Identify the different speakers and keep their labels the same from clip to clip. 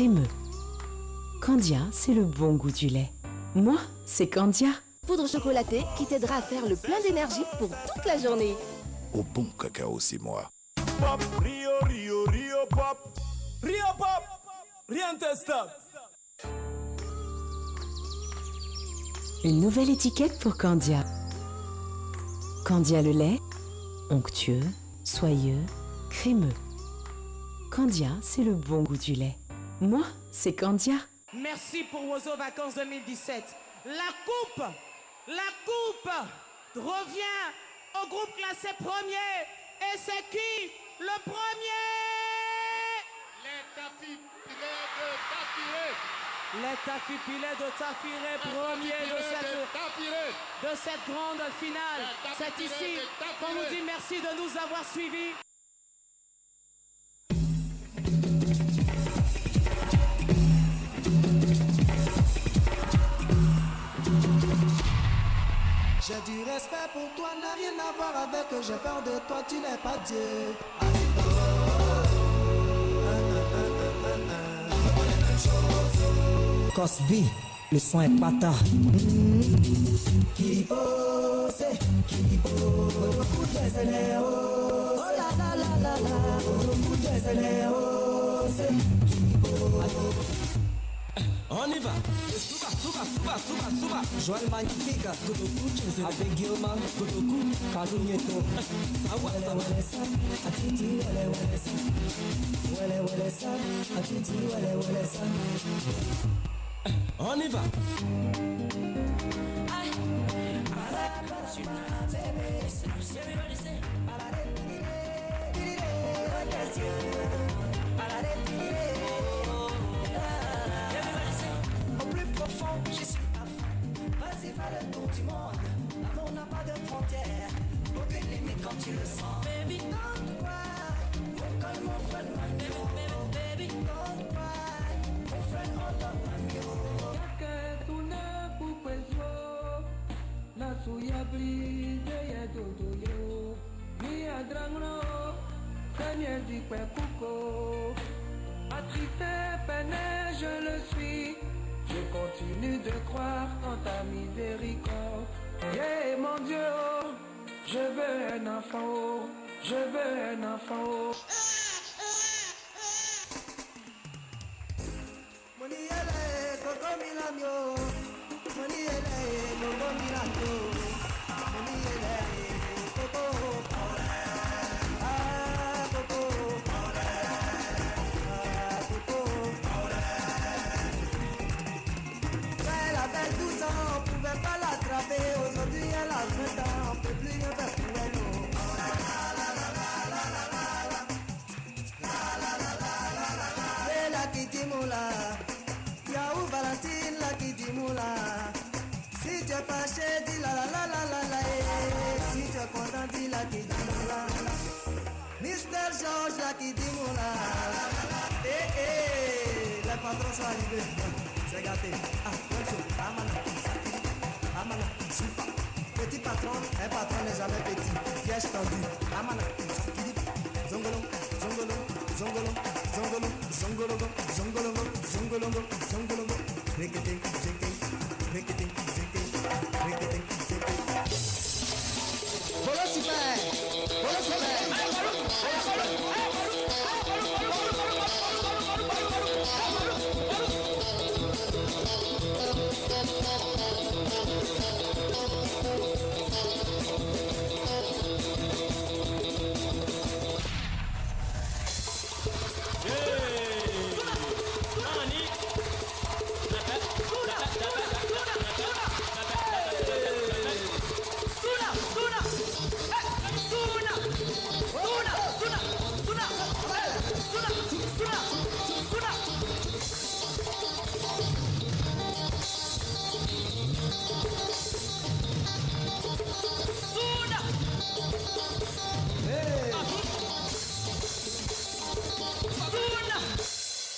Speaker 1: crémeux. Candia, c'est le bon goût du lait. Moi, c'est Candia.
Speaker 2: Poudre chocolatée qui t'aidera à faire le plein d'énergie pour toute la journée.
Speaker 3: Au bon cacao, c'est moi.
Speaker 4: Pop, Rio, Rio, Rio, pop. Rio, pop. Rien de stop.
Speaker 1: Une nouvelle étiquette pour Candia. Candia le lait, onctueux, soyeux, crémeux. Candia, c'est le bon goût du lait. Moi, c'est Candia.
Speaker 5: Merci pour Oiseau Vacances 2017. La coupe revient au groupe classé premier. Et c'est qui le premier? Les Tapipilés de Tafiré, premier de cette grande finale. C'est ici qu'on vous dit merci de nous avoir suivis.
Speaker 6: J'ai du respect pour toi, n'a rien à voir avec j'ai peur de toi, tu n'es pas Dieu.
Speaker 7: Cosby, le son est pata.
Speaker 6: Qui bosse, oh la la la la la,
Speaker 7: On y va. Suba. Joël Magnifique, avec Guillaume, Kalou Nieto. On y va.
Speaker 6: Je suis à fond. Vas-y, va le tour du monde. L'amour n'a pas de frontières. Aucune limite quand tu le sens. Baby, don't cry. Oh, calme mon friend, baby, don't cry. Mon friend, hold on, man,
Speaker 8: Yake tune pupelso. Na suya bride ya dodo yo. Mi adrangno. Kanye di kuko. Attrité, peine, je le suis. Je continue de croire en ta miséricorde. Yeah, mon Dieu, oh, je veux un enfant, oh, je veux un enfant. Oh.
Speaker 6: Moniele, Coco Milamio. Moniele, Coco Milamio. Moniele, Coco. Aujourd'hui elle a 20 ans, on peut plus rien faire pour elle. C'est la qui dit moula, Yahoo Valentine la qui dit moula. Si tu es fâché, dis la la la la la la. Si tu es content, dis la qui dit moula. Mister George la qui dit moula. Les patrons sont arrivés, c'est gâté. Amana, petit patron, un patron n'est jamais petit. Piège tendu. Amana, zongolo, zongolo, zongolo, zongolo, zongolo, zongolo, zongolo, zongolo, rikete, zeke, rikete, zeke, rikete, zeke. Voilà super, voilà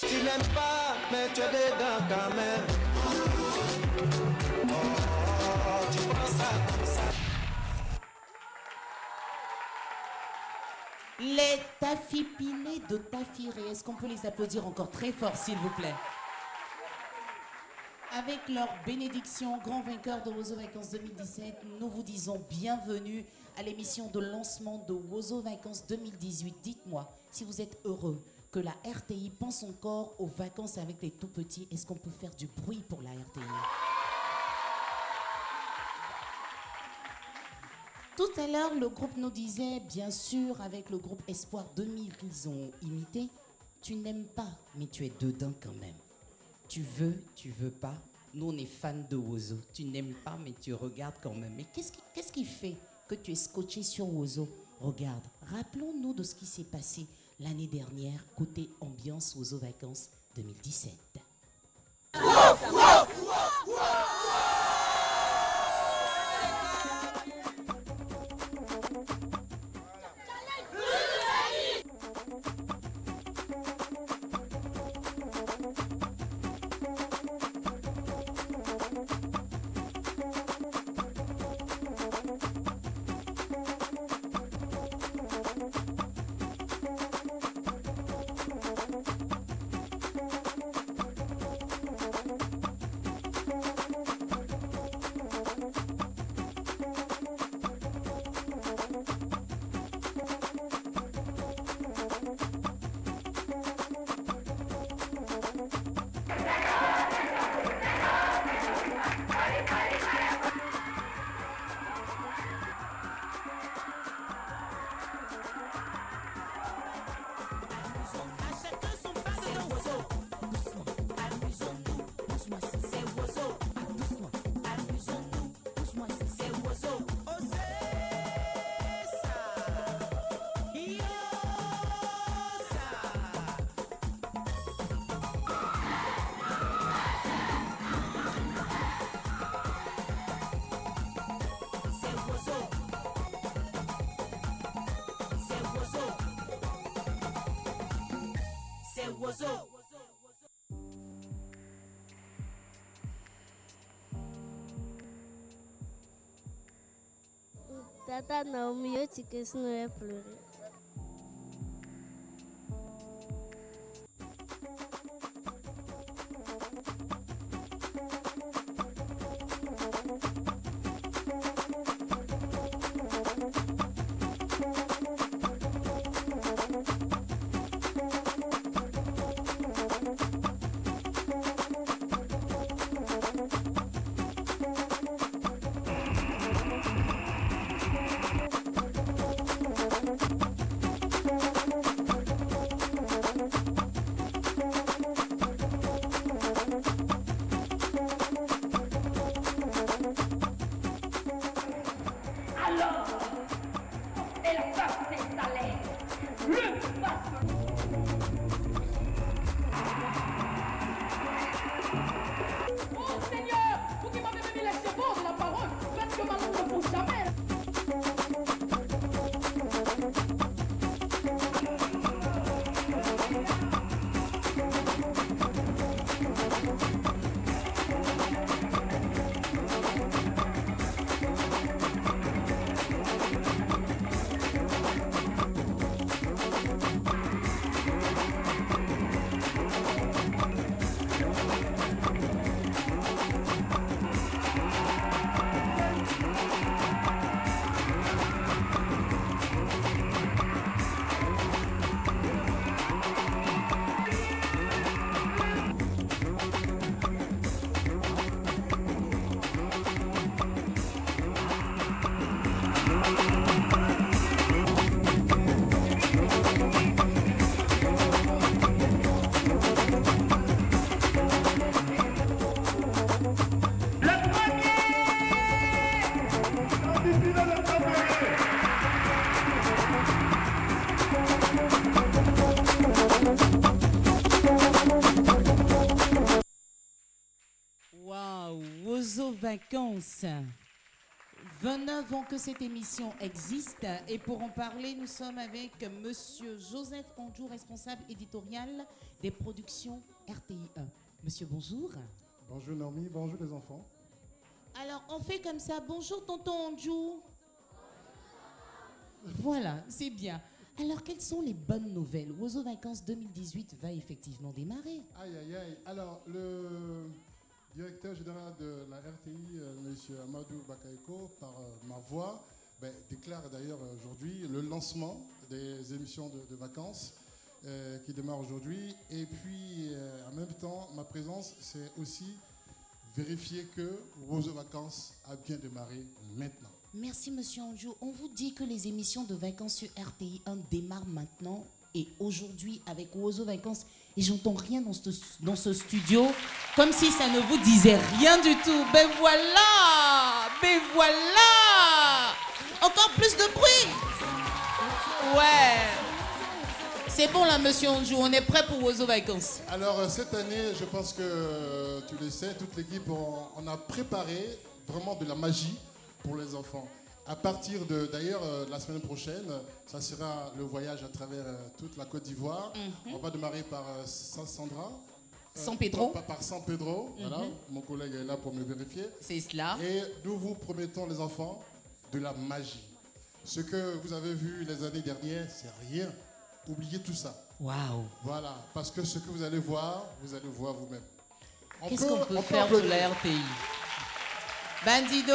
Speaker 9: Tu n'aimes pas, mais tu es dedans quand même. Oh, tu prends ça comme ça.
Speaker 5: Les Tafipinés de Tafiré. Est-ce qu'on peut les applaudir encore très fort, s'il vous plaît? Avec leur bénédiction, grand vainqueur de Wozo Vacances 2017, nous vous disons bienvenue à l'émission de lancement de Wozo Vacances 2018. Dites-moi, si vous êtes heureux que la RTI pense encore aux vacances avec les tout-petits, est-ce qu'on peut faire du bruit pour la RTI? Tout à l'heure, le groupe nous disait, bien sûr, avec le groupe Espoir 2000 qu'ils ont imité, tu n'aimes pas, mais tu es dedans quand même. Tu veux pas. Nous, on est fans de Wozo. Tu n'aimes pas, mais tu regardes quand même. Mais qu'est-ce qui fait que tu es scotché sur Wozo? Regarde, rappelons-nous de ce qui s'est passé l'année dernière, côté ambiance Wozo Vacances 2017.
Speaker 10: Tata Naomi, yo tike sino ya pleurer. Vacances. 29 ans que cette émission existe et pour en parler, nous sommes avec Monsieur Joseph Andjou, responsable éditorial des productions RTI1. Monsieur, bonjour.
Speaker 11: Bonjour Naomi, bonjour les enfants.
Speaker 5: Alors, on fait comme ça. Bonjour tonton Andjou. Voilà, c'est bien.
Speaker 10: Alors, quelles sont les bonnes nouvelles? Oiseau Vacances 2018 va effectivement démarrer.
Speaker 11: Aïe, aïe, aïe. Alors, le directeur général de la RTI, M. Amadou Bakaïko, par ma voix, déclare d'ailleurs aujourd'hui le lancement des émissions de vacances qui démarrent aujourd'hui. Et puis, en même temps, ma présence, c'est aussi vérifier que Oiseau Vacances a bien démarré maintenant.
Speaker 10: Merci, Monsieur Anjou. On vous dit que les émissions de vacances sur RTI 1 démarrent maintenant et aujourd'hui avec Oiseau Vacances. Et j'entends rien dans ce studio, comme si ça ne vous disait rien du tout. Ben voilà! Ben voilà! Encore plus de bruit! Ouais! C'est bon là, Monsieur Anjou, on est prêt pour Oiseau Vacances.
Speaker 11: Alors, cette année, je pense que tu le sais, toute l'équipe, on a préparé vraiment de la magie pour les enfants. À partir de, d'ailleurs, la semaine prochaine, ça sera le voyage à travers toute la Côte d'Ivoire. On va démarrer par Saint-Sandra.
Speaker 10: San Pedro.
Speaker 11: Par San Pedro, voilà. Mon collègue est là pour me vérifier.
Speaker 10: C'est cela.
Speaker 11: Et nous vous promettons, les enfants, de la magie. Ce que vous avez vu les années dernières, c'est rien. Oubliez tout ça.
Speaker 10: Waouh.
Speaker 11: Voilà, parce que ce que vous allez voir vous-même.
Speaker 10: Qu'est-ce qu'on peut faire pour la RTI? Bandido.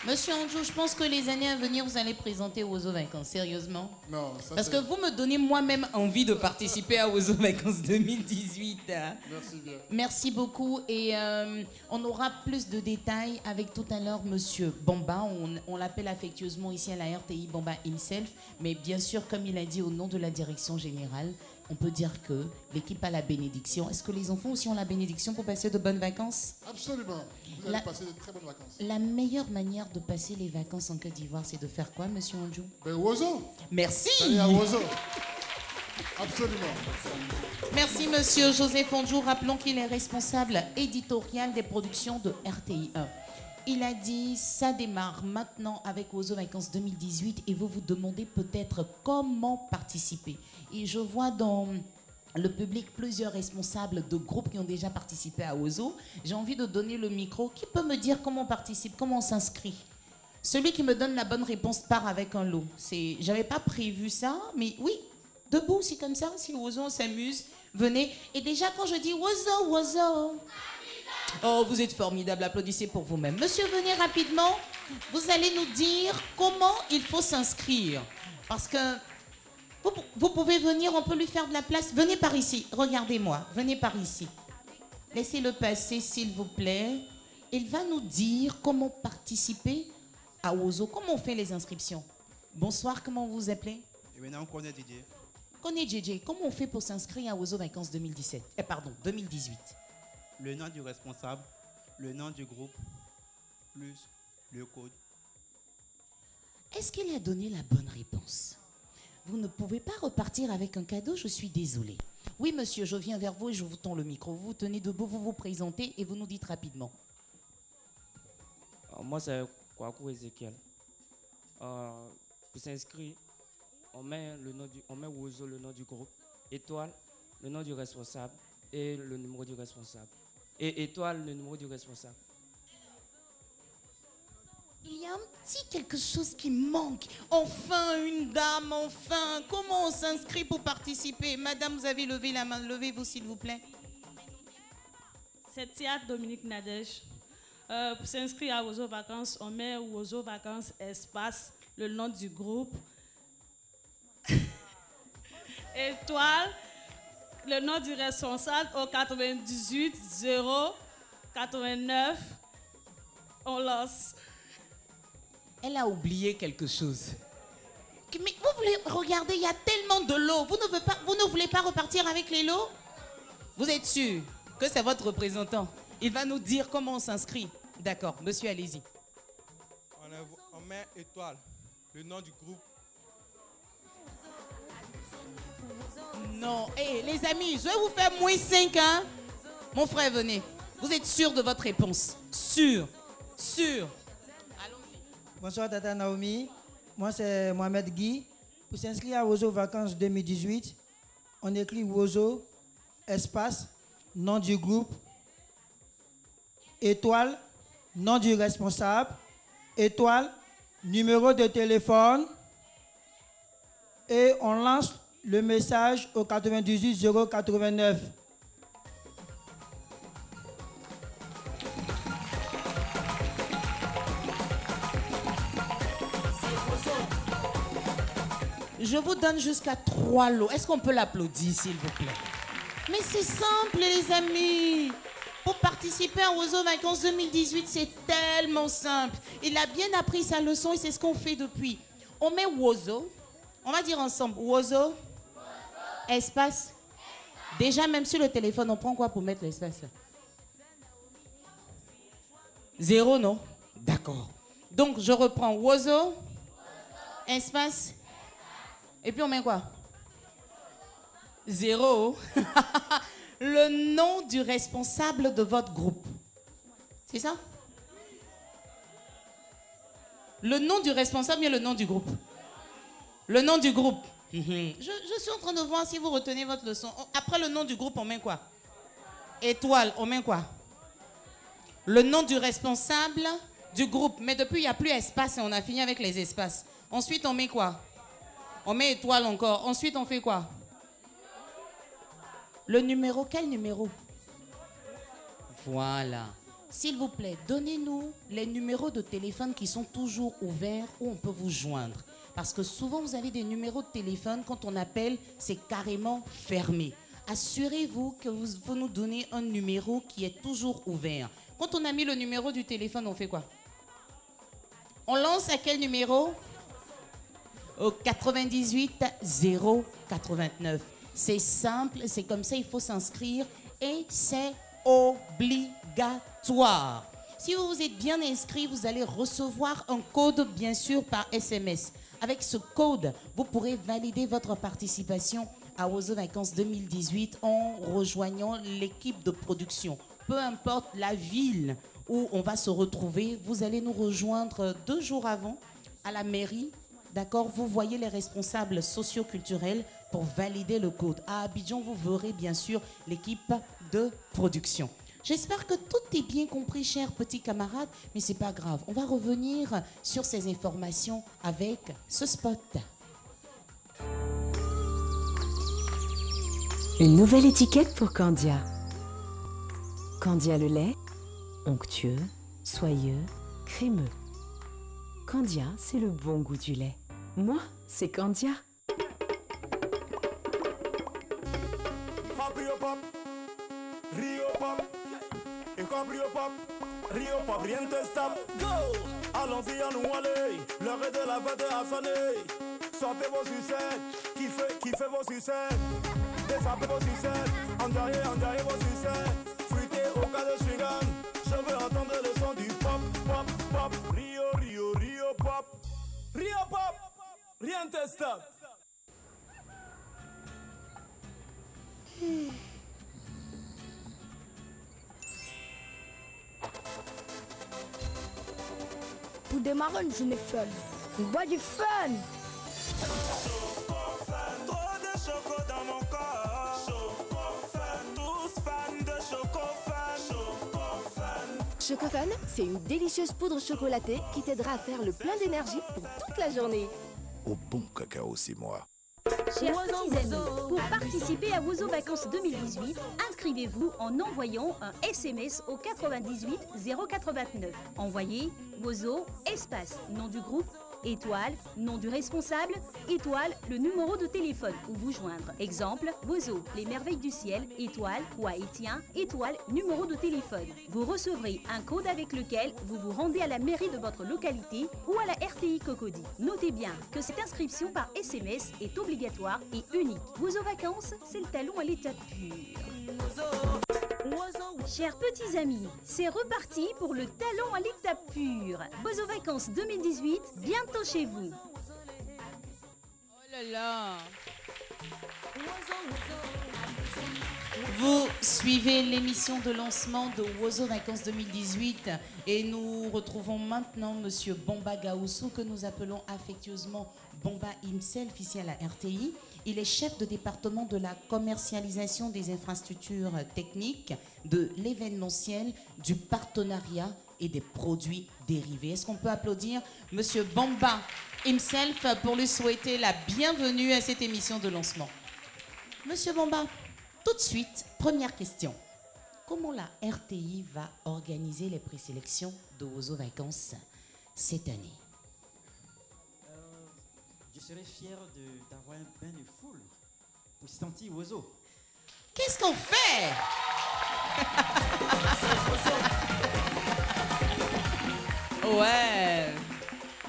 Speaker 10: Monsieur Anjou, je pense que les années à venir, vous allez présenter Oiseau Vacances, sérieusement.
Speaker 11: Non, ça
Speaker 10: parce que vous me donnez moi-même envie de participer à Oiseau Vacances 2018.
Speaker 11: Merci bien.
Speaker 10: Merci beaucoup et on aura plus de détails avec tout à l'heure Monsieur Bamba. On l'appelle affectueusement ici à la RTI Bamba himself. Mais bien sûr, comme il a dit au nom de la direction générale, on peut dire que l'équipe a la bénédiction. Est-ce que les enfants aussi ont la bénédiction pour passer de bonnes vacances?
Speaker 11: Absolument. Vous allez passer de très bonnes vacances.
Speaker 10: La meilleure manière de passer les vacances en Côte d'Ivoire, c'est de faire quoi, Monsieur Anjou?
Speaker 11: Oiseau.
Speaker 10: Merci.
Speaker 11: Allez à Oiseau. Absolument.
Speaker 10: Merci, Monsieur Joseph Anjou. Rappelons qu'il est responsable éditorial des productions de RTI 1. Il a dit, ça démarre maintenant avec Oiseau Vacances 2018 et vous vous demandez peut-être comment participer. Et je vois dans le public plusieurs responsables de groupes qui ont déjà participé à Oiseau. J'ai envie de donner le micro. Qui peut me dire comment on participe, comment on s'inscrit? Celui qui me donne la bonne réponse part avec un lot. J'avais pas prévu ça, mais oui, debout, c'est comme ça. Si Oiseau, on s'amuse, venez. Et déjà, quand je dis Oiseau, Oiseau... Oh, vous êtes formidable, applaudissez pour vous-même. Monsieur, venez rapidement. Vous allez nous dire comment il faut s'inscrire. Parce que vous pouvez venir, on peut lui faire de la place. Venez par ici, regardez-moi, venez par ici. Laissez-le passer, s'il vous plaît. Il va nous dire comment participer à Oiseau. Comment on fait les inscriptions? Bonsoir, comment vous vous appelez?
Speaker 12: Et maintenant, on connaît Didier.
Speaker 10: Connaît JJ. Comment on fait pour s'inscrire à Oiseau Vacances 2018? Pardon, 2018.
Speaker 12: Le nom du responsable, le nom du groupe, plus le code.
Speaker 10: Est-ce qu'il a donné la bonne réponse? Vous ne pouvez pas repartir avec un cadeau, je suis désolée. Oui, monsieur, je viens vers vous et je vous tends le micro. Vous vous tenez debout, vous vous présentez et vous nous dites rapidement.
Speaker 13: Moi, c'est Kwaku Ezekiel. Pour s'inscrire, on met Oiseau, le nom du groupe, étoile, le nom du responsable et le numéro du responsable. Et étoile, le numéro du responsable.
Speaker 10: Il y a un petit quelque chose qui manque. Enfin, une dame, enfin. Comment on s'inscrit pour participer? Madame, vous avez levé la main. Levez-vous, s'il vous plaît.
Speaker 14: C'est Théâtre Dominique Nadège. Pour s'inscrire à Oiseau Vacances, on met Oiseau Vacances espace, le nom du groupe. Étoile, le nom du responsable au 98 0 89. On lance.
Speaker 10: Elle a oublié quelque chose. Mais vous voulez regarder, il y a tellement de lots. Vous ne voulez pas repartir avec les lots? Vous êtes sûr que c'est votre représentant? Il va nous dire comment on s'inscrit. D'accord, monsieur, allez-y.
Speaker 15: On met étoile, le nom du groupe.
Speaker 10: Non, les amis, je vais vous faire moins 5, hein? Mon frère, venez. Vous êtes sûr de votre réponse? Sûr.
Speaker 16: Bonsoir, Tata Naomi. Moi, c'est Mohamed Guy. Pour s'inscrire à Oiseau Vacances 2018, on écrit Oiseau, espace, nom du groupe, étoile, nom du responsable, étoile, numéro de téléphone, et on lance le message au 98 089.
Speaker 10: Je vous donne jusqu'à 3 lots. Est-ce qu'on peut l'applaudir, s'il vous plaît? Mais c'est simple, les amis. Pour participer à Wozo Vacances 2018, c'est tellement simple. Il a bien appris sa leçon et c'est ce qu'on fait depuis. On met Wozo. On va dire ensemble. Wozo. Espace. Déjà, même sur le téléphone, on prend quoi pour mettre l'espace là? 0, non? D'accord. Donc, je reprends Wozo. Espace. Et puis on met quoi? 0. Le nom du responsable de votre groupe. C'est ça? Le nom du responsable et le nom du groupe. Le nom du groupe. Je suis en train de voir si vous retenez votre leçon. Après le nom du groupe, on met quoi? Étoile, on met quoi? Le nom du responsable du groupe. Mais depuis, il n'y a plus espace et on a fini avec les espaces. Ensuite, on met quoi? On met étoile encore. Ensuite, on fait quoi? Le numéro, quel numéro? Voilà. S'il vous plaît, donnez-nous les numéros de téléphone qui sont toujours ouverts où on peut vous joindre. Parce que souvent, vous avez des numéros de téléphone, quand on appelle, c'est carrément fermé. Assurez-vous que vous nous donnez un numéro qui est toujours ouvert. Quand on a mis le numéro du téléphone, on fait quoi? On lance à quel numéro? Au 98 089. C'est simple, c'est comme ça, il faut s'inscrire et c'est obligatoire. Si vous vous êtes bien inscrit, vous allez recevoir un code, bien sûr, par SMS. Avec ce code, vous pourrez valider votre participation à Wozo Vacances 2018 en rejoignant l'équipe de production. Peu importe la ville où on va se retrouver, vous allez nous rejoindre 2 jours avant à la mairie. D'accord, vous voyez les responsables socio-culturels pour valider le code. À Abidjan, vous verrez bien sûr l'équipe de production. J'espère que tout est bien compris, chers petits camarades, mais c'est pas grave. On va revenir sur ces informations avec ce spot.
Speaker 1: Une nouvelle étiquette pour Candia. Candia le lait, onctueux, soyeux, crémeux. Candia, c'est le bon goût du lait. Moi, c'est Candia.
Speaker 4: Rio Pop, Rio Pop, et comme Rio Pop, rien te stop. Go! Allons-y à nous aller, l'heure est de la fête à sonner. Sortez vos sucettes, kiffez vos sucettes. Descendez vos sucettes, enjoyez vos sucettes. Fruitez au cas de Swingan, je veux entendre le son du pop, pop, pop. Rio Pop, Rio Pop, rien te stop.
Speaker 17: Pour démarrer une journée fun, on boit du fun.
Speaker 6: Trop de choco dans mon corps. Tous fans de
Speaker 2: Chocofan, c'est une délicieuse poudre chocolatée qui t'aidera à faire le plein d'énergie pour toute la journée.
Speaker 3: Au bon cacao, c'est moi.
Speaker 18: Chers petits amis, pour participer à Wozo Vacances 2018, inscrivez-vous en envoyant un SMS au 98 089. Envoyez Wozo, espace, nom du groupe, étoile, nom du responsable, étoile, le numéro de téléphone où vous joindre. Exemple, Wozo, les merveilles du ciel, étoile, ou haïtien, étoile, numéro de téléphone. Vous recevrez un code avec lequel vous vous rendez à la mairie de votre localité ou à la RTI Cocody. Notez bien que cette inscription par SMS est obligatoire et unique. Wozo Vacances, c'est le talon à l'état pur. Chers petits amis, c'est reparti pour le talon à l'état pur. Wozo Vacances 2018, bientôt chez vous.
Speaker 10: Oh là là. Vous suivez l'émission de lancement de Wozo Vacances 2018 et nous retrouvons maintenant Monsieur Bomba Gaoussou que nous appelons affectueusement Bomba himself ici à la RTI. Il est chef de département de la commercialisation des infrastructures techniques, de l'événementiel, du partenariat et des produits dérivés. Est-ce qu'on peut applaudir Monsieur Bamba himself pour lui souhaiter la bienvenue à cette émission de lancement? Monsieur Bamba, tout de suite, première question. Comment la RTI va organiser les présélections de Wozo Vacances cette année?
Speaker 19: Je serais fier d'avoir un bain de foule pour sentir Wozo.
Speaker 10: Qu'est-ce qu'on fait? Ouais.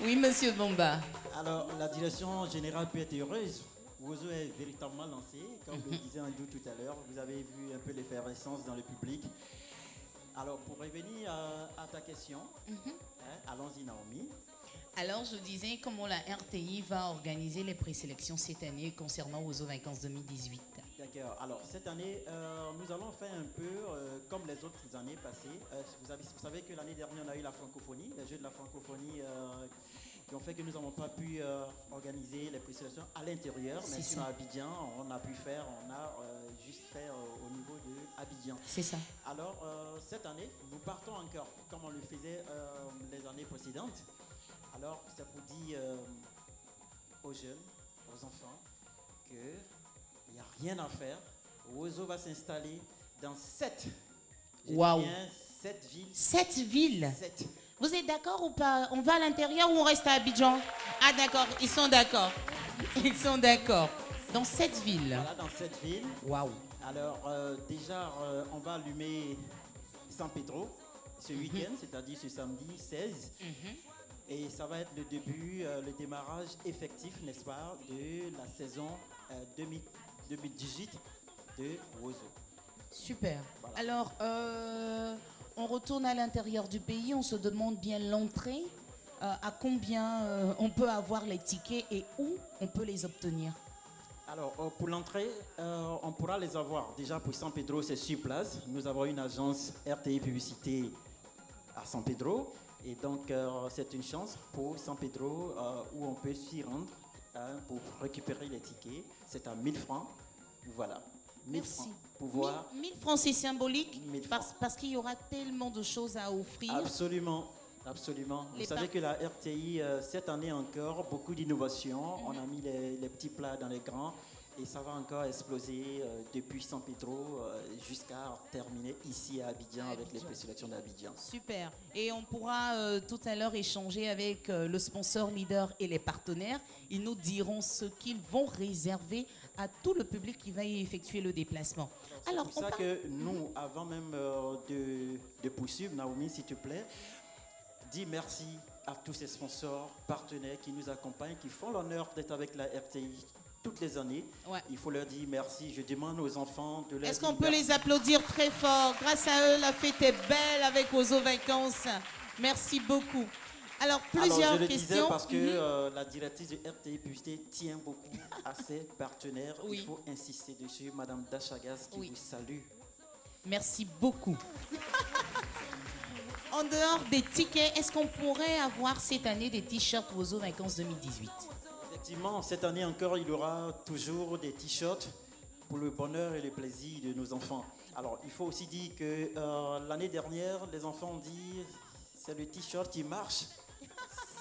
Speaker 10: Oui, Monsieur Bomba.
Speaker 19: Alors, la direction générale peut être heureuse. Wozo est véritablement lancé. Comme le disait Andrew tout à l'heure, vous avez vu un peu l'effervescence dans le public. Alors, pour revenir à ta question, allons-y Naomi.
Speaker 10: Alors, je disais comment la RTI va organiser les présélections cette année concernant Wozo Vacances 2018.
Speaker 19: D'accord. Alors, cette année, nous allons faire un peu comme les autres années passées. Vous savez que l'année dernière, on a eu la francophonie, les Jeux de la francophonie qui ont fait que nous n'avons pas pu organiser les présélections à l'intérieur. Mais sinon, à Abidjan, on a pu faire, on a juste fait au niveau de Abidjan.
Speaker 10: C'est ça.
Speaker 19: Alors, cette année, nous partons encore comme on le faisait les années précédentes. Alors, ça pour dire aux jeunes, aux enfants, qu'il n'y a rien à faire. Wozo va s'installer dans 7 villes.
Speaker 10: 7 villes.
Speaker 19: 7.
Speaker 10: Vous êtes d'accord ou pas? On va à l'intérieur ou on reste à Abidjan? Ah d'accord, ils sont d'accord. Ils sont d'accord. Dans 7 villes.
Speaker 19: Voilà, dans 7 villes.
Speaker 10: Waouh.
Speaker 19: Alors, déjà, on va allumer San Pedro ce week-end, c'est-à-dire ce samedi 16. Et ça va être le début, le démarrage effectif, n'est-ce pas, de la saison 2018 de Wozo.
Speaker 10: Super. Voilà. Alors, on retourne à l'intérieur du pays, on se demande bien l'entrée. À combien on peut avoir les tickets et où on peut les obtenir?
Speaker 19: Alors, pour l'entrée, on pourra les avoir. Déjà, pour San Pedro, c'est sur place. Nous avons une agence RTI Publicité à San Pedro. Et donc, c'est une chance pour San Pedro où on peut s'y rendre pour récupérer les tickets. C'est à 1000 francs. Voilà. 1000 francs. Pour voir.
Speaker 10: 1000 francs, c'est symbolique parce qu'il y aura tellement de choses à offrir.
Speaker 19: Absolument. Absolument. Vous savez que la RTI, cette année encore, beaucoup d'innovations. On a mis les petits plats dans les grands. Et ça va encore exploser depuis San Pedro jusqu'à terminer ici à Abidjan avec les présélections d'Abidjan.
Speaker 10: Super. Et on pourra tout à l'heure échanger avec le sponsor leader et les partenaires. Ils nous diront ce qu'ils vont réserver à tout le public qui va y effectuer le déplacement.
Speaker 19: C'est pour ça que nous, avant même de poursuivre, Naomi, s'il te plaît, dis merci à tous ces sponsors, partenaires qui nous accompagnent, qui font l'honneur d'être avec la RTI toutes les années. Il faut leur dire merci. Je demande aux enfants de leur
Speaker 10: Est-ce qu'on peut les applaudir très fort? Grâce à eux, la fête est belle avec Wozo Vacances. Merci beaucoup. Alors, plusieurs
Speaker 19: je le
Speaker 10: questions.
Speaker 19: disais parce que la directrice de RTI Publicité tient beaucoup à ses partenaires. Il faut insister dessus. Madame Dachagas qui vous salue.
Speaker 10: Merci beaucoup. En dehors des tickets, est-ce qu'on pourrait avoir cette année des t-shirts Wozo Vacances 2018?
Speaker 19: Effectivement, cette année encore, il y aura toujours des t-shirts pour le bonheur et le plaisir de nos enfants. Alors, il faut aussi dire que l'année dernière, les enfants ont dit c'est le t-shirt qui marche.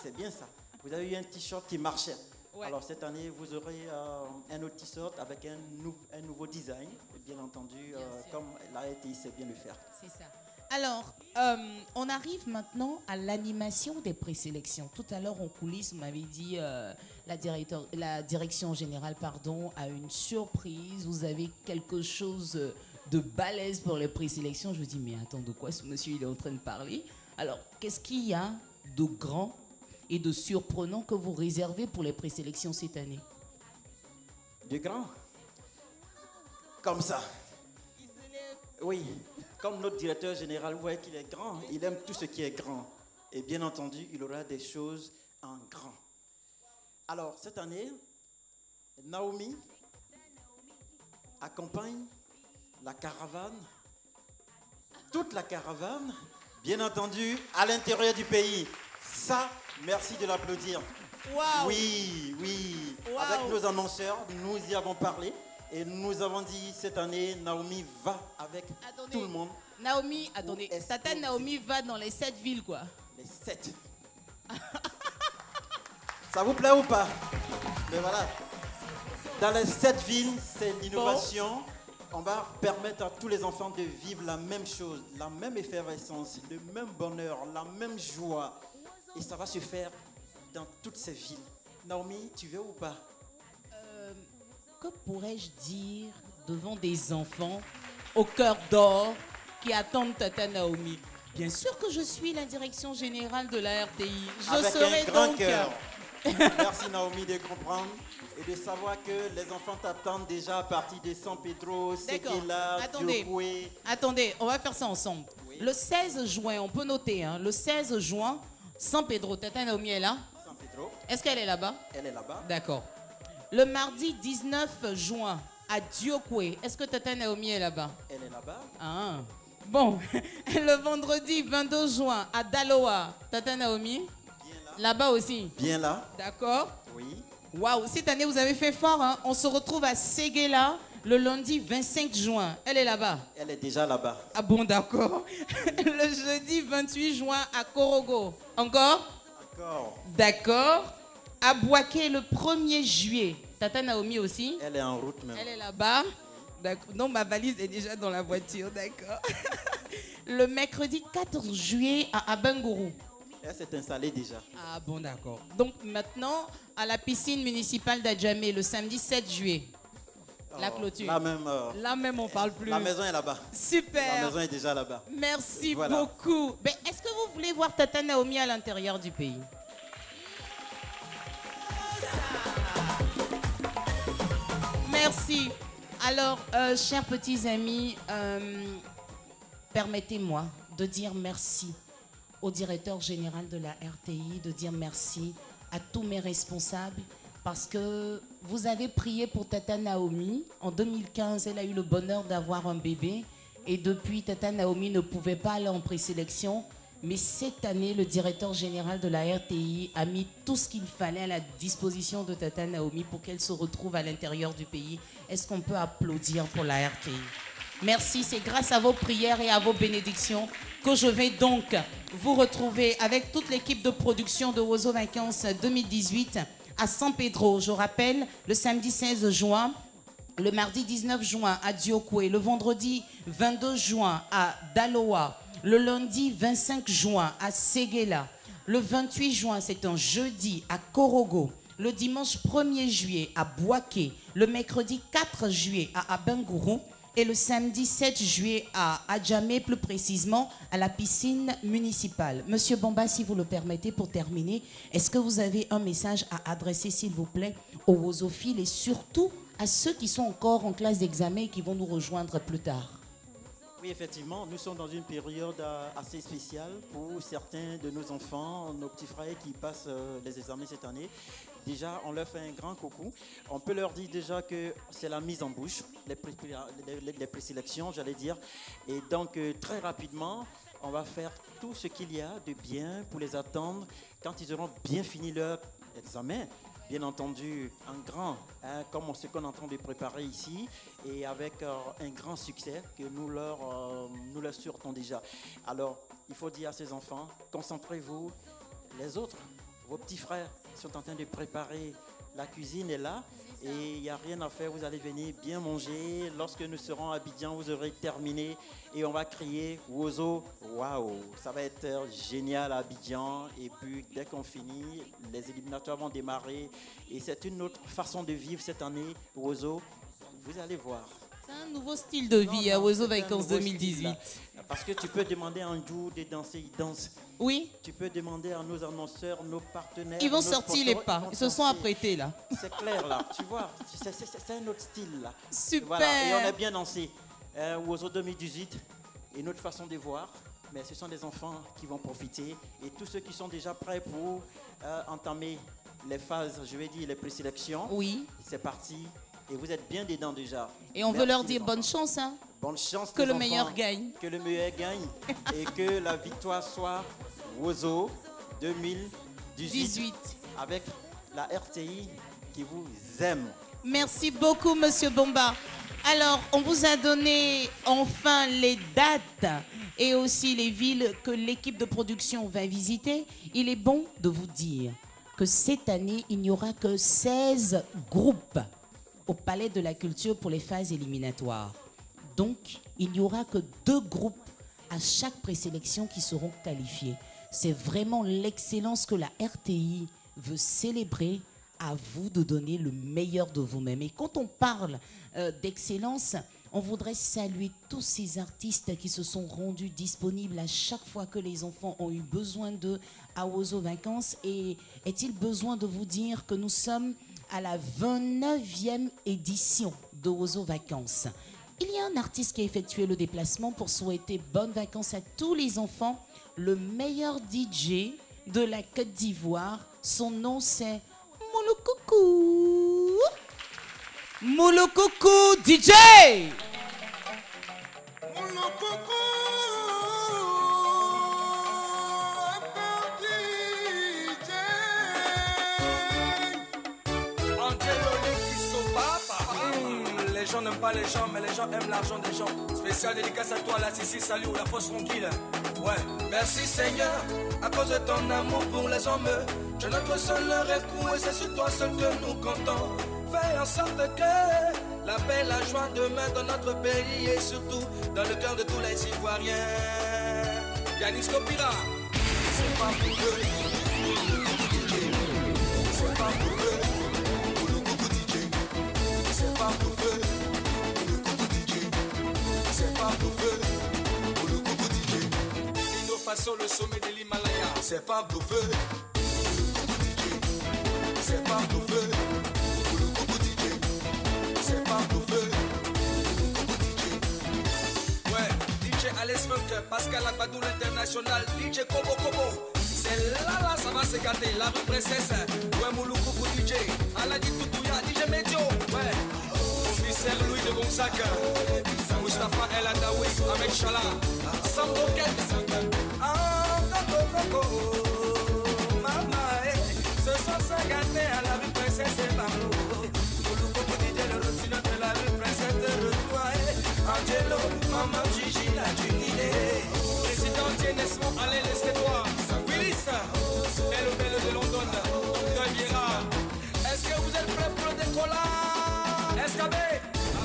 Speaker 19: C'est bien ça. Vous avez eu un t-shirt qui marchait. Ouais. Alors, cette année, vous aurez un autre t-shirt avec un nouveau design, bien entendu, comme la RTI sait bien le faire.
Speaker 10: C'est ça. Alors, on arrive maintenant à l'animation des présélections. Tout à l'heure, en coulisses, vous m'avez dit la direction générale a une surprise. Vous avez quelque chose de balèze pour les présélections. Je me dis, mais attends, de quoi ce monsieur il est en train de parler? Alors, qu'est-ce qu'il y a de grand et de surprenant que vous réservez pour les présélections cette année?
Speaker 19: De grand? Comme ça. Oui. Comme notre directeur général, vous voyez qu'il est grand, il aime tout ce qui est grand. Et bien entendu, il aura des choses en grand. Alors, cette année, Naomi accompagne la caravane, toute la caravane, bien entendu, à l'intérieur du pays. Ça, merci de l'applaudir.
Speaker 10: Wow.
Speaker 19: Oui, oui.
Speaker 10: Wow.
Speaker 19: Avec nos annonceurs, nous y avons parlé. Et nous avons dit cette année, Naomi va avec tout le monde.
Speaker 10: Naomi, attendez, Tata Naomi va dans les 7 villes, quoi.
Speaker 19: Les 7. Ça vous plaît ou pas? Mais voilà. Dans les 7 villes, c'est l'innovation. On va permettre à tous les enfants de vivre la même chose, la même effervescence, le même bonheur, la même joie. Et ça va se faire dans toutes ces villes. Naomi, tu veux ou pas?
Speaker 10: Que pourrais-je dire devant des enfants au cœur d'or qui attendent Tata Naomi? Bien sûr que je suis la direction générale de la RTI. Je
Speaker 19: Avec
Speaker 10: serai
Speaker 19: un grand
Speaker 10: donc...
Speaker 19: cœur. Merci Naomi de comprendre et de savoir que les enfants t'attendent déjà à partir de San Pedro, Séguéla, Diokoué.
Speaker 10: Attendez, on va faire ça ensemble. Le 16 juin, on peut noter, hein, le 16 juin, San Pedro, Tata Naomi est là?
Speaker 19: San Pedro.
Speaker 10: Est-ce qu'elle est là-bas?
Speaker 19: Elle est là-bas.
Speaker 10: D'accord. Le mardi 19 juin, à Diokoué, est-ce que Tata Naomi est là-bas?
Speaker 19: Elle est là-bas.
Speaker 10: Ah. Bon, le vendredi 22 juin, à Daloa, Tata Naomi? Là-bas aussi.
Speaker 19: Bien là.
Speaker 10: D'accord.
Speaker 19: Oui.
Speaker 10: Waouh, cette année vous avez fait fort, hein? On se retrouve à Séguéla le lundi 25 juin. Elle est là-bas?
Speaker 19: Elle est déjà là-bas.
Speaker 10: Ah bon, d'accord. Le jeudi 28 juin à Korogo. Encore?
Speaker 19: Encore.
Speaker 10: D'accord. À Boaké le 1er juillet. Tata Naomi aussi?
Speaker 19: Elle est en route même.
Speaker 10: Elle est là-bas. D'accord. Non, ma valise est déjà dans la voiture, d'accord. Le mercredi 14 juillet à Abengourou.
Speaker 19: Elle s'est installée déjà.
Speaker 10: Ah bon, d'accord. Donc maintenant, à la piscine municipale d'Adjamé, le samedi 7 juillet. La clôture.
Speaker 19: Là même,
Speaker 10: on parle plus.
Speaker 19: La maison est là-bas.
Speaker 10: Super.
Speaker 19: La maison est déjà là-bas.
Speaker 10: Merci
Speaker 19: Voilà.
Speaker 10: beaucoup. Mais est-ce que vous voulez voir Tata Naomi à l'intérieur du pays? Merci. Alors, chers petits amis, permettez-moi de dire merci au directeur général de la RTI, de dire merci à tous mes responsables, parce que vous avez prié pour Tata Naomi. En 2015, elle a eu le bonheur d'avoir un bébé, et depuis, Tata Naomi ne pouvait pas aller en présélection. Mais cette année, le directeur général de la RTI a mis tout ce qu'il fallait à la disposition de Tata Naomi pour qu'elle se retrouve à l'intérieur du pays. Est-ce qu'on peut applaudir pour la RTI? Merci, c'est grâce à vos prières et à vos bénédictions que je vais donc vous retrouver avec toute l'équipe de production de Oiseaux Vacances 2018 à San Pedro. Je rappelle, le samedi 16 juin, le mardi 19 juin à Diokoué, le vendredi 22 juin à Daloa, le lundi 25 juin à Séguéla, le 28 juin, c'est un jeudi à Korogo, le dimanche 1er juillet à Boaké, le mercredi 4 juillet à Abengourou et le samedi 7 juillet à Adjamé, plus précisément à la piscine municipale. Monsieur Bamba, si vous le permettez, pour terminer, est-ce que vous avez un message à adresser, s'il vous plaît, aux oisophiles et surtout à ceux qui sont encore en classe d'examen et qui vont nous rejoindre plus tard?
Speaker 19: Oui, effectivement, nous sommes dans une période assez spéciale pour certains de nos enfants, nos petits frères qui passent les examens cette année. Déjà, on leur fait un grand coucou. On peut leur dire déjà que c'est la mise en bouche, les présélections, j'allais dire. Et donc, très rapidement, on va faire tout ce qu'il y a de bien pour les attendre quand ils auront bien fini leur examen. Bien entendu, un grand, hein, comme ce qu'on est en train de préparer ici, et avec un grand succès que nous leur souhaitons déjà. Alors, il faut dire à ces enfants, concentrez-vous. Les autres, vos petits frères, sont en train de préparer. La cuisine est là et il n'y a rien à faire. Vous allez venir bien manger. Lorsque nous serons à Abidjan, vous aurez terminé et on va crier Oiseau. Waouh, ça va être génial à Abidjan. Et puis, dès qu'on finit, les éliminatoires vont démarrer. Et c'est une autre façon de vivre cette année, Oiseau. Vous allez voir.
Speaker 10: C'est un nouveau style de vie à Oiseaux Vacances 2018.
Speaker 19: Parce que tu peux demander à Andrew de danser, il danse.
Speaker 10: Oui.
Speaker 19: Tu peux demander à nos annonceurs, nos partenaires.
Speaker 10: Ils vont sortir les pas. Ils se sont apprêtés là.
Speaker 19: C'est clair là. Tu vois, c'est un autre style là.
Speaker 10: Super.
Speaker 19: Voilà. Et on a bien dansé. Oiseaux 2018, une autre façon de voir. Mais ce sont des enfants qui vont profiter. Et tous ceux qui sont déjà prêts pour entamer les phases, je vais dire les présélections.
Speaker 10: Oui.
Speaker 19: C'est parti. Et vous êtes bien dedans déjà.
Speaker 10: Et on veut leur dire bonne chance, hein.
Speaker 19: Bonne chance.
Speaker 10: Que le meilleur gagne.
Speaker 19: Que le meilleur gagne. Et que la victoire soit Oiseaux 2018. Avec la RTI qui vous aime.
Speaker 10: Merci beaucoup, Monsieur Bomba. Alors, on vous a donné enfin les dates et aussi les villes que l'équipe de production va visiter. Il est bon de vous dire que cette année, il n'y aura que 16 groupes au Palais de la Culture pour les phases éliminatoires. Donc, il n'y aura que 2 groupes à chaque présélection qui seront qualifiés. C'est vraiment l'excellence que la RTI veut célébrer. À vous de donner le meilleur de vous-même. Et quand on parle d'excellence, on voudrait saluer tous ces artistes qui se sont rendus disponibles à chaque fois que les enfants ont eu besoin d'eux à Ozo Vacances. Et est-il besoin de vous dire que nous sommes à la 29e édition de Ozo Vacances. Il y a un artiste qui a effectué le déplacement pour souhaiter bonnes vacances à tous les enfants. Le meilleur DJ de la Côte d'Ivoire, son nom c'est Moulokoukou. Moulokoukou DJ.
Speaker 7: Les gens n'aiment pas les gens, mais les gens aiment l'argent des gens. Spécial dédicace à toi, la Sissi, salut ou la fosse tranquille. Ouais, merci Seigneur, à cause de ton amour pour les hommes. Tu es notre seul époux et c'est sur toi seul que nous comptons. Fais en sorte que la paix, la joie demeure dans notre pays et surtout dans le cœur de tous les Ivoiriens. Yannis Kopira, c'est pas pour eux. C'est pas pour eux. C'est pas pour eux. C'est pas pour eux. Ino Faso, le sommet de l'Himalaya. C'est pas pour eux. C'est pas pour eux. C'est pas pour eux. Ouais, DJ Alex Funk, Pascal Abadou l'international, DJ Kobo Kobo. C'est là, ça va se gâter. La rue princesse, ouais, Moulou DJ. Aladi Toutouya, DJ Medio, ouais. Officiel Louis de Gonzac, Mustapha El Adawi, Ahmed Chala, Sam Rocket, Mama, ce sont ça gâté à la rue princesse et Barlo. Moulou Kobo DJ, le rossino de la rue princesse de Retour, Angelo, Maman Gigi, la Tunidé. Président Tienesmo, allez, laissez-toi. Willis, Hello Belle de London, Gaviera. Est-ce que vous êtes prêts pour le décollage? SKB, à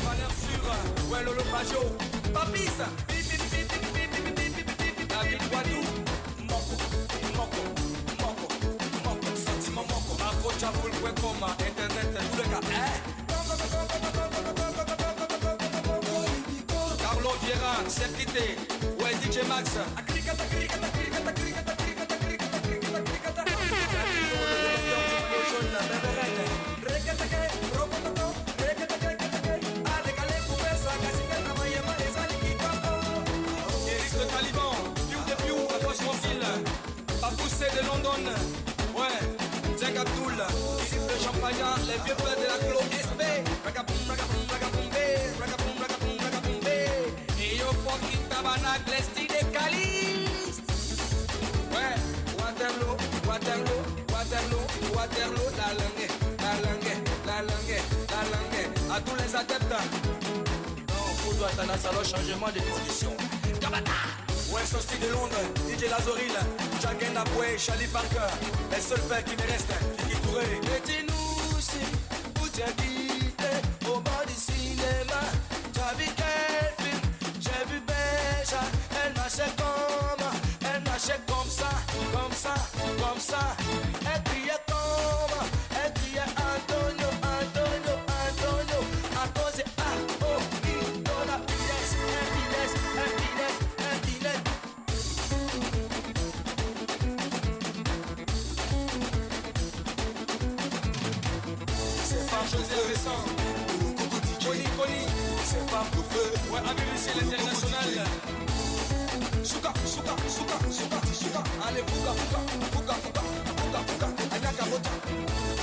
Speaker 7: valeur sûre, ouais, Lolo Bajo, Papis, David Wadou, Moko, Sentiment Moko, Akrochapoul.com, Internet, tout le gars, Carlo Vieira, Certité, ouais, DJ Max, de London, ouais, Jack Abdul, Philippe le Champagne, les vieux pères de la Clo SP, Ragaboum, Ragaboum, Ragaboum, Ragaboum, et yo Poki Tabanak, les styles de Caliste. Ouais, Waterloo, la langue, à tous les adeptes. Non, faut doit attendre un salon changement de conditions. Kabata! Ouais, son style de Londres, DJ Lazoril, Jack Naboué, Charlie Parker, les seuls pères qui me restent, Kiki Touré. Et dis-nous si vous t'es quitté au bord du cinéma. Tu as vu quel film? J'ai vu Béja, elle marchait comme ça, elle criait Antonio, à cause de A.O.I. dans la pièce, c'est pas José Vincent, Coni, c'est pas pour feu, ouais, avec Lucie l'international. Souka, allez, Fouka, Ayaka Bota,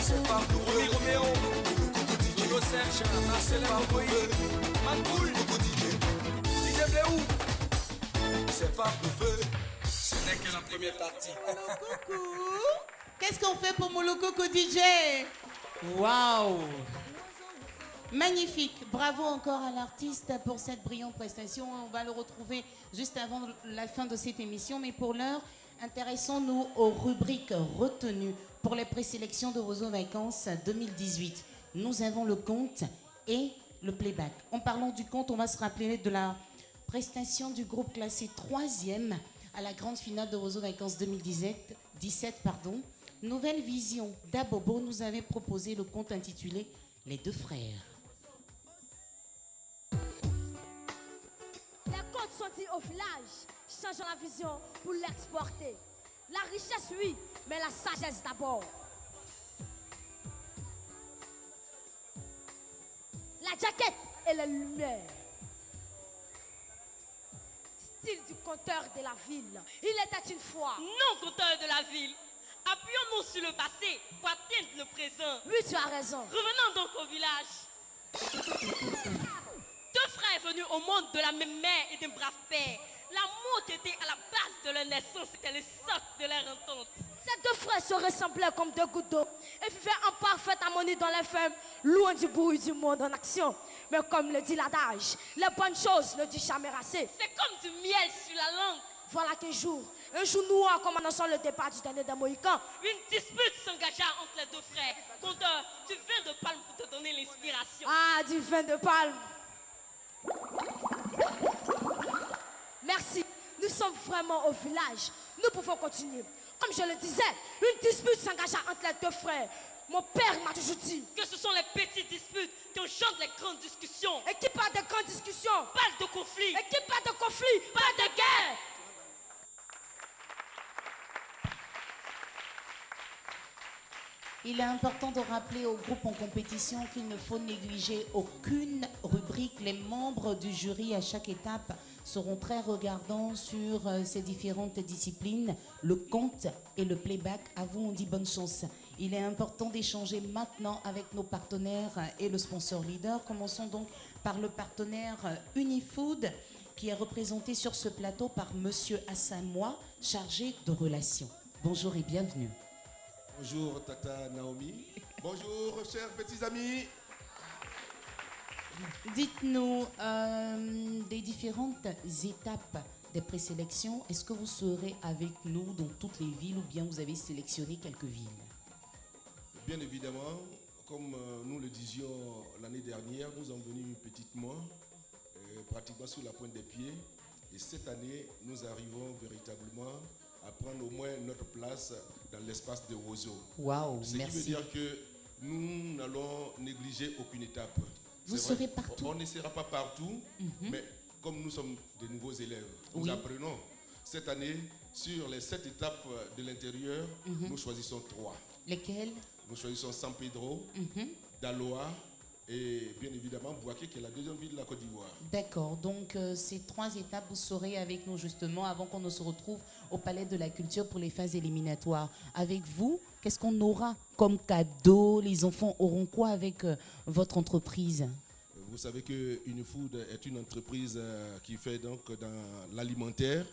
Speaker 7: c'est pas pour feu, Roméo, Dodo Serge, Marcelin Boboy, Manpoul, DJ Bléou, c'est pas pour feu, ce n'est que la première partie.
Speaker 10: Qu'est-ce qu'on fait pour Moulokoko DJ? Waouh! Magnifique. Bravo encore à l'artiste pour cette brillante prestation. On va le retrouver juste avant la fin de cette émission. Mais pour l'heure, intéressons-nous aux rubriques retenues pour les présélections de Wozo Vacances 2018. Nous avons le conte et le playback. En parlant du conte, on va se rappeler de la prestation du groupe classé 3e à la grande finale de Wozo Vacances 2017. Nouvelle Vision d'Abobo nous avait proposé le conte intitulé Les deux frères.
Speaker 2: Les contes sont dits au village, changeant la vision pour l'exporter. La richesse, oui, mais la sagesse d'abord. La jaquette et les lumières. Style du conteur de la ville. Il était une fois.
Speaker 20: Non, conteur de la ville. Appuyons-nous sur le passé pour atteindre le présent.
Speaker 2: Oui, tu as raison.
Speaker 20: Revenons donc au village. Deux frères venus au monde de la même mère et d'un brave père. L'amour qui était à la base de leur naissance était le socle de leur entente.
Speaker 2: Ces deux frères se ressemblaient comme deux gouttes d'eau et vivaient en parfaite harmonie dans les fermes, loin du bruit du monde en action. Mais comme le dit l'adage, les bonnes choses ne disent jamais assez.
Speaker 20: C'est comme du miel sur la langue.
Speaker 2: Voilà qu'un jour noir comme annonçant le départ du dernier des Mohicans.
Speaker 20: Une dispute s'engagea entre les deux frères. Conteur, du vin de palme pour te donner l'inspiration.
Speaker 2: Ah, du vin de palme. Merci. Nous sommes vraiment au village. Nous pouvons continuer. Comme je le disais, une dispute s'engagea entre les deux frères. Mon père m'a toujours dit
Speaker 20: que ce sont les petites disputes qui engendrent les grandes discussions.
Speaker 2: Et qui parle de grandes discussions
Speaker 20: parle de conflit.
Speaker 2: Et qui parle de conflit parle de guerre.
Speaker 10: Il est important de rappeler au groupe en compétition qu'il ne faut négliger aucune rubrique. Les membres du jury à chaque étape seront très regardants sur ces différentes disciplines, le conte et le playback. À vous, on dit bonne chance. Il est important d'échanger maintenant avec nos partenaires et le sponsor leader. Commençons donc par le partenaire Unifood qui est représenté sur ce plateau par Monsieur Assamoa, chargé de relations. Bonjour et bienvenue.
Speaker 21: Bonjour Tata Naomi. Bonjour chers petits amis.
Speaker 10: Dites-nous des différentes étapes des présélections. Est-ce que vous serez avec nous dans toutes les villes ou bien vous avez sélectionné quelques villes?
Speaker 21: Bien évidemment, comme nous le disions l'année dernière, nous sommes venus petitement, pratiquement sous la pointe des pieds. Et cette année, nous arrivons véritablement à prendre au moins notre place dans l'espace de Wozo.
Speaker 10: Waouh,
Speaker 21: merci. Ce qui veut dire que nous n'allons négliger aucune étape.
Speaker 10: Vous serez partout.
Speaker 21: On ne sera pas partout, mais comme nous sommes de nouveaux élèves, nous apprenons. Cette année, sur les 7 étapes de l'intérieur, nous choisissons 3.
Speaker 10: Lesquelles?
Speaker 21: Nous choisissons San Pedro, Daloa et bien évidemment Bouaké, qui est la deuxième ville de la Côte d'Ivoire.
Speaker 10: D'accord, donc ces 3 étapes, vous serez avec nous justement avant qu'on ne se retrouve au Palais de la Culture pour les phases éliminatoires. Avec vous, qu'est-ce qu'on aura comme cadeau? Les enfants auront quoi avec votre entreprise?
Speaker 21: Vous savez que Unifood est une entreprise qui fait donc dans l'alimentaire.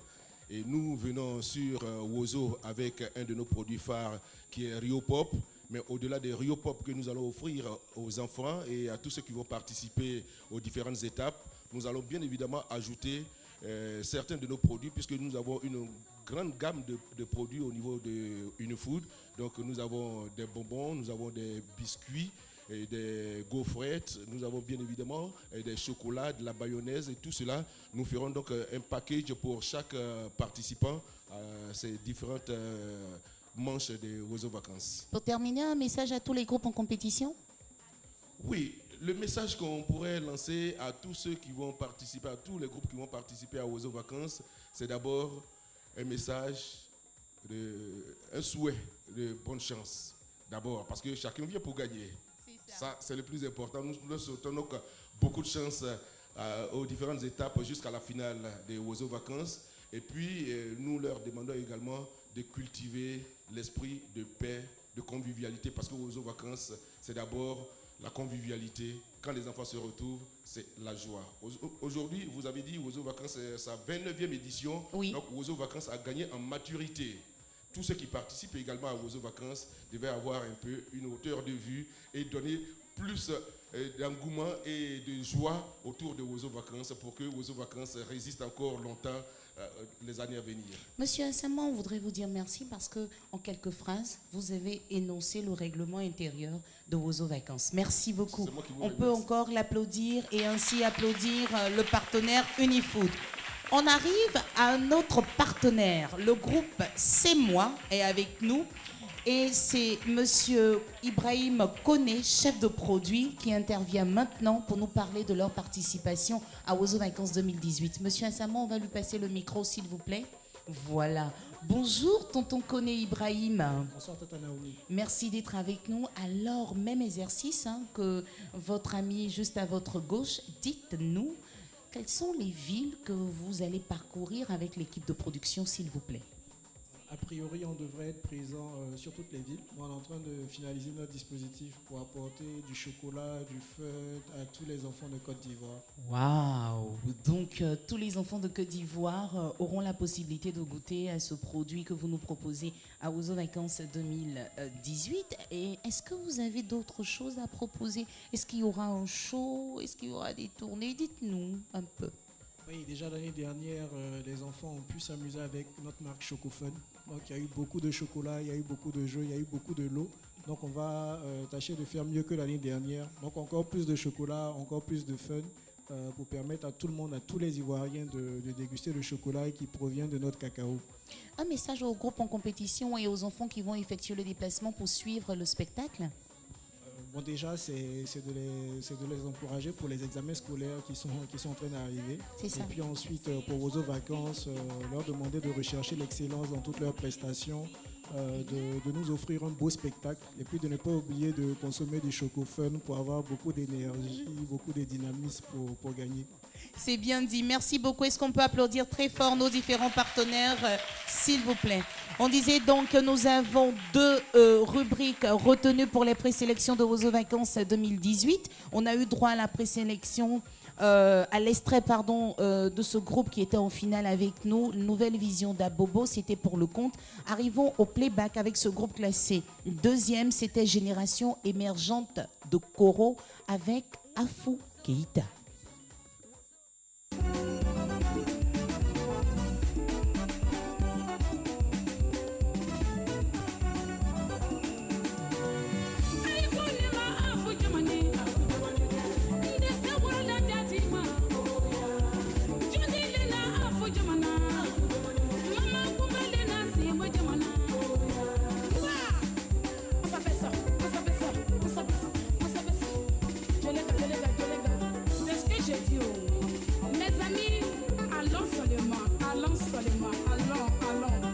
Speaker 21: Et nous venons sur Wozo avec un de nos produits phares qui est Rio Pop. Mais au-delà des Rio Pop que nous allons offrir aux enfants et à tous ceux qui vont participer aux différentes étapes, nous allons bien évidemment ajouter certains de nos produits puisque nous avons une grande gamme de produits au niveau de Unifood. Donc nous avons des bonbons, nous avons des biscuits, et des gaufrettes, nous avons bien évidemment des chocolats, de la mayonnaise et tout cela. Nous ferons donc un package pour chaque participant à ces différentes manches de Wozo Vacances.
Speaker 10: Pour terminer, un message à tous les groupes en compétition?
Speaker 21: Oui, le message qu'on pourrait lancer à tous ceux qui vont participer, à tous les groupes qui vont participer à Wozo Vacances, c'est d'abord un message, un souhait de bonne chance. D'abord, parce que chacun vient pour gagner. Ça, c'est le plus important. Nous leur souhaitons donc beaucoup de chance aux différentes étapes jusqu'à la finale des Wozo Vacances. Et puis, nous leur demandons également de cultiver l'esprit de paix, de convivialité, parce que Wozo Vacances, c'est d'abord la convivialité. Quand les enfants se retrouvent, c'est la joie. Aujourd'hui, vous avez dit Wozo Vacances, c'est sa 29e édition.
Speaker 10: Oui.
Speaker 21: Donc, Wozo Vacances a gagné en maturité. Tous ceux qui participent également à Wozo Vacances devaient avoir un peu une hauteur de vue et donner plus d'engouement et de joie autour de Wozo Vacances pour que Wozo Vacances résiste encore longtemps les années à venir.
Speaker 5: Monsieur Assama, on voudrait vous dire merci parce que, en quelques phrases, vous avez énoncé le règlement intérieur de Wozo Vacances. Merci beaucoup. On peut encore l'applaudir et ainsi applaudir le partenaire Unifood. On arrive à un autre partenaire. Le groupe C'est Moi est avec nous. Et c'est monsieur Ibrahim Koné, chef de produit, qui intervient maintenant pour nous parler de leur participation à Wozo Vacances 2018. Monsieur Assama, on va lui passer le micro, s'il vous plaît. Voilà. Bonjour, tonton Koné Ibrahim.
Speaker 8: Bonsoir, Tata Naomi.
Speaker 5: Merci d'être avec nous. Alors, même exercice que votre ami juste à votre gauche. Dites-nous, quelles sont les villes que vous allez parcourir avec l'équipe de production, s'il vous plaît?
Speaker 8: A priori, on devrait être présent sur toutes les villes. On est en train de finaliser notre dispositif pour apporter du chocolat, du feu à tous les enfants de Côte d'Ivoire.
Speaker 5: Waouh! Donc, tous les enfants de Côte d'Ivoire auront la possibilité de goûter à ce produit que vous nous proposez à Wozo Vacances 2018. Et est-ce que vous avez d'autres choses à proposer? Est-ce qu'il y aura un show? Est-ce qu'il y aura des tournées? Dites-nous un peu.
Speaker 8: Oui, déjà l'année dernière, les enfants ont pu s'amuser avec notre marque Chocofun. Donc il y a eu beaucoup de chocolat, il y a eu beaucoup de jeux, il y a eu beaucoup de lots. Donc on va tâcher de faire mieux que l'année dernière. Donc encore plus de chocolat, encore plus de fun pour permettre à tout le monde, à tous les Ivoiriens de déguster le chocolat qui provient de notre cacao.
Speaker 5: Un message aux groupes en compétition et aux enfants qui vont effectuer le déplacement pour suivre le spectacle?
Speaker 8: Bon, déjà, c'est de les encourager pour les examens scolaires qui sont en train d'arriver.
Speaker 5: C'est ça.
Speaker 8: Et puis ensuite, pour Wozo Vacances, leur demander de rechercher l'excellence dans toutes leurs prestations, de nous offrir un beau spectacle et puis de ne pas oublier de consommer du Chocofun pour avoir beaucoup d'énergie, beaucoup de dynamisme pour gagner.
Speaker 5: C'est bien dit. Merci beaucoup. Est-ce qu'on peut applaudir très fort nos différents partenaires, s'il vous plaît? On disait donc que nous avons deux rubriques retenues pour les présélections de Wozo Vacances 2018. On a eu droit à la présélection, à l'extrait de ce groupe qui était en finale avec nous, Nouvelle Vision d'Abobo, c'était pour le compte. Arrivons au playback avec ce groupe classé. Deuxième, c'était Génération émergente de Koro avec Afou Keïta.
Speaker 22: Mes amis, allons seulement, allons.